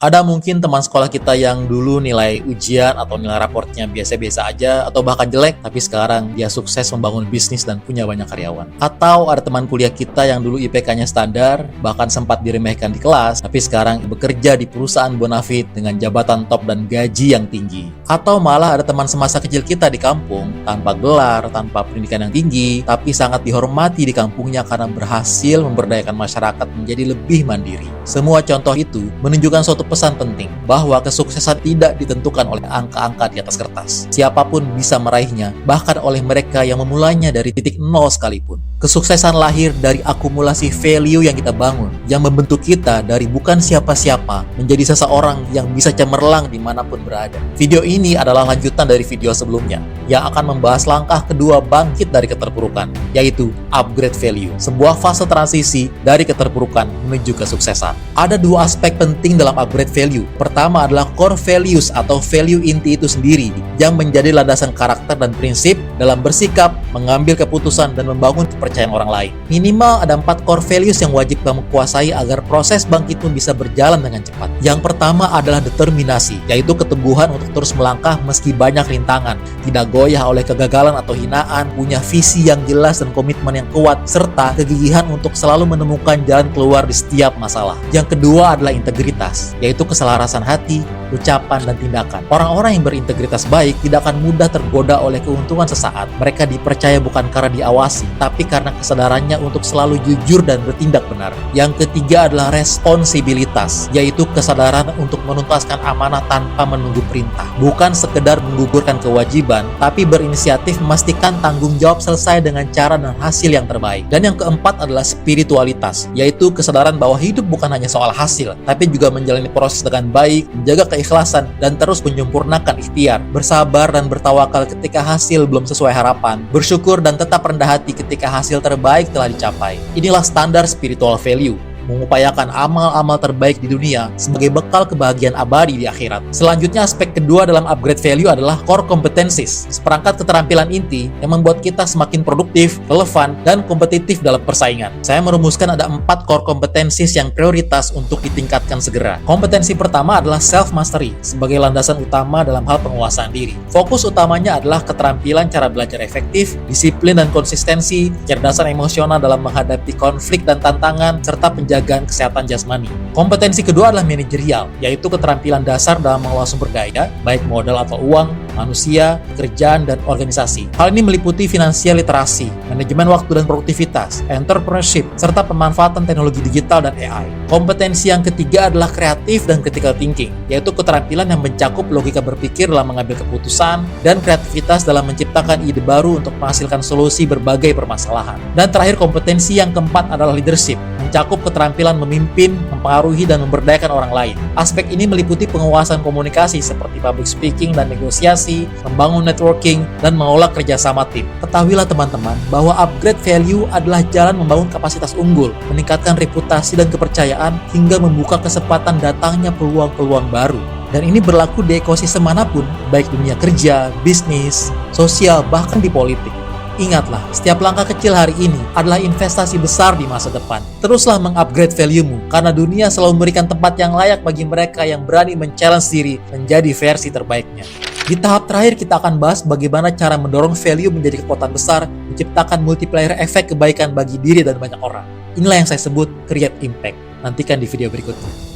Ada mungkin teman sekolah kita yang dulu nilai ujian atau nilai raportnya biasa-biasa aja atau bahkan jelek, tapi sekarang dia sukses membangun bisnis dan punya banyak karyawan. Atau ada teman kuliah kita yang dulu IPK-nya standar, bahkan sempat diremehkan di kelas, tapi sekarang bekerja di perusahaan bonafit dengan jabatan top dan gaji yang tinggi. Atau malah ada teman semasa kecil kita di kampung, tanpa gelar, tanpa pendidikan yang tinggi, tapi sangat dihormati di kampungnya karena berhasil memberdayakan masyarakat menjadi lebih mandiri. Semua contoh itu menunjukkan suatu pesan penting bahwa kesuksesan tidak ditentukan oleh angka-angka di atas kertas. Siapapun bisa meraihnya, bahkan oleh mereka yang memulainya dari titik nol sekalipun. Kesuksesan lahir dari akumulasi value yang kita bangun, yang membentuk kita dari bukan siapa-siapa menjadi seseorang yang bisa cemerlang dimanapun berada. Video ini adalah lanjutan dari video sebelumnya, yang akan membahas langkah kedua bangkit dari keterpurukan, yaitu upgrade value, sebuah fase transisi dari keterpurukan menuju kesuksesan. Ada dua aspek penting dalam upgrade value. Pertama adalah core values atau value inti itu sendiri yang menjadi landasan karakter dan prinsip dalam bersikap, mengambil keputusan, dan membangun kepercayaan orang lain. Minimal ada 4 core values yang wajib kamu kuasai agar proses bangkitmu bisa berjalan dengan cepat. Yang pertama adalah determinasi, yaitu keteguhan untuk terus melangkah meski banyak rintangan, tidak goyah oleh kegagalan atau hinaan, punya visi yang jelas dan komitmen yang kuat, serta kegigihan untuk selalu menemukan jalan keluar di setiap masalah. Yang kedua adalah integritas, yaitu keselarasan hati, ucapan, dan tindakan. Orang-orang yang berintegritas baik tidak akan mudah tergoda oleh keuntungan sesaat. Mereka dipercaya bukan karena diawasi, tapi karena kesadarannya untuk selalu jujur dan bertindak benar. Yang ketiga adalah responsibilitas, yaitu kesadaran untuk menuntaskan amanah tanpa menunggu perintah. Bukan sekedar menggugurkan kewajiban, tapi berinisiatif memastikan tanggung jawab selesai dengan cara dan hasil yang terbaik. Dan yang keempat adalah spiritualitas, yaitu kesadaran bahwa hidup bukan hanya soal hasil, tapi juga menjalani proses dengan baik, menjaga keikhlasan, dan terus menyempurnakan ikhtiar, bersabar dan bertawakal ketika hasil belum sesuai harapan, bersyukur dan tetap rendah hati ketika hasil terbaik telah dicapai. Inilah standar spiritual value, mengupayakan amal-amal terbaik di dunia sebagai bekal kebahagiaan abadi di akhirat. Selanjutnya, aspek kedua dalam upgrade value adalah core competencies, seperangkat keterampilan inti yang membuat kita semakin produktif, relevan, dan kompetitif dalam persaingan. Saya merumuskan ada 4 core competencies yang prioritas untuk ditingkatkan segera. Kompetensi pertama adalah self-mastery, sebagai landasan utama dalam hal penguasaan diri. Fokus utamanya adalah keterampilan cara belajar efektif, disiplin dan konsistensi, kecerdasan emosional dalam menghadapi konflik dan tantangan, serta penjagaan kesehatan jasmani. Kompetensi kedua adalah manajerial, yaitu keterampilan dasar dalam mengelola sumber daya, baik modal atau uang, manusia, pekerjaan, dan organisasi. Hal ini meliputi finansial literasi, manajemen waktu dan produktivitas, entrepreneurship, serta pemanfaatan teknologi digital dan AI. Kompetensi yang ketiga adalah kreatif dan critical thinking, yaitu keterampilan yang mencakup logika berpikir dalam mengambil keputusan dan kreativitas dalam menciptakan ide baru untuk menghasilkan solusi berbagai permasalahan. Dan terakhir, kompetensi yang keempat adalah leadership, mencakup keterampilan memimpin, mempengaruhi, dan memberdayakan orang lain. Aspek ini meliputi penguasaan komunikasi seperti public speaking dan negosiasi, membangun networking, dan mengolah kerjasama tim. Ketahuilah teman-teman bahwa upgrade value adalah jalan membangun kapasitas unggul, meningkatkan reputasi dan kepercayaan, hingga membuka kesempatan datangnya peluang-peluang baru. Dan ini berlaku di ekosistem manapun, baik dunia kerja, bisnis, sosial, bahkan di politik. Ingatlah, setiap langkah kecil hari ini adalah investasi besar di masa depan. Teruslah mengupgrade value-mu, karena dunia selalu memberikan tempat yang layak bagi mereka yang berani men-challenge diri menjadi versi terbaiknya. Di tahap terakhir, kita akan bahas bagaimana cara mendorong value menjadi kekuatan besar, menciptakan multiplier efek kebaikan bagi diri dan banyak orang. Inilah yang saya sebut create impact. Nantikan di video berikutnya.